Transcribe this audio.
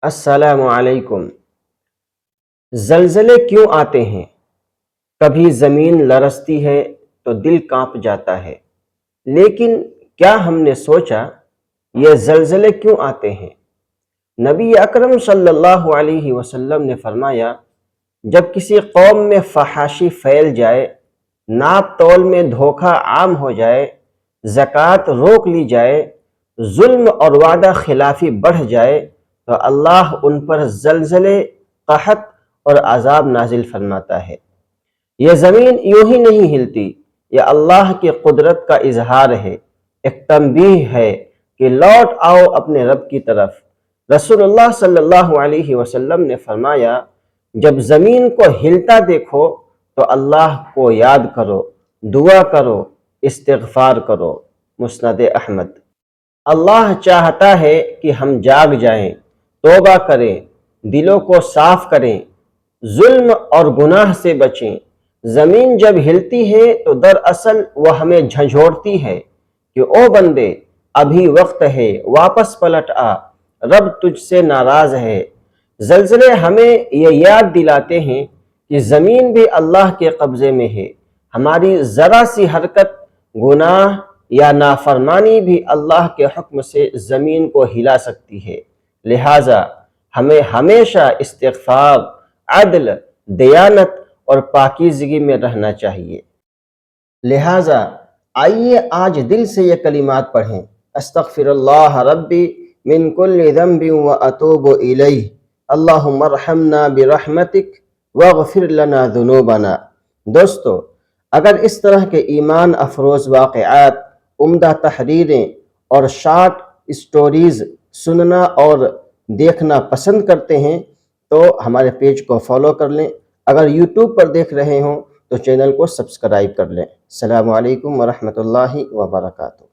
السلام علیکم۔ زلزلے کیوں آتے ہیں؟ کبھی زمین لرزتی ہے تو دل کانپ جاتا ہے، لیکن کیا ہم نے سوچا یہ زلزلے کیوں آتے ہیں؟ نبی اکرم صلی اللہ علیہ وسلم نے فرمایا، جب کسی قوم میں فحاشی پھیل جائے، ناپ تول میں دھوکہ عام ہو جائے، زکوٰۃ روک لی جائے، ظلم اور وعدہ خلافی بڑھ جائے تو اللہ ان پر زلزلے، قحط اور عذاب نازل فرماتا ہے۔ یہ زمین یوں ہی نہیں ہلتی، یہ اللہ کی قدرت کا اظہار ہے، ایک تنبیہ ہے کہ لوٹ آؤ اپنے رب کی طرف۔ رسول اللہ صلی اللہ علیہ وسلم نے فرمایا، جب زمین کو ہلتا دیکھو تو اللہ کو یاد کرو، دعا کرو، استغفار کرو۔ مسند احمد۔ اللہ چاہتا ہے کہ ہم جاگ جائیں، توبہ کریں، دلوں کو صاف کریں، ظلم اور گناہ سے بچیں۔ زمین جب ہلتی ہے تو دراصل وہ ہمیں جھنجھوڑتی ہے کہ او بندے، ابھی وقت ہے، واپس پلٹ آ، رب تجھ سے ناراض ہے۔ زلزلے ہمیں یہ یاد دلاتے ہیں کہ زمین بھی اللہ کے قبضے میں ہے، ہماری ذرا سی حرکت، گناہ یا نافرمانی بھی اللہ کے حکم سے زمین کو ہلا سکتی ہے۔ لہٰذا ہمیں ہمیشہ استغفار، عدل، دیانت اور پاکیزگی میں رہنا چاہیے۔ لہٰذا آئیے آج دل سے یہ کلمات پڑھیں، استغفر اللہ ربی من کل ذنب واتوب الیہ، اللہم ارحمنا برحمتک واغفر لنا ذنوبنا۔ دوستو، اگر اس طرح کے ایمان افروز واقعات، عمدہ تحریریں اور شارٹ سٹوریز سننا اور دیکھنا پسند کرتے ہیں تو ہمارے پیج کو فالو کر لیں۔ اگر یوٹیوب پر دیکھ رہے ہوں تو چینل کو سبسکرائب کر لیں۔ السلام علیکم ورحمۃ اللہ وبرکاتہ۔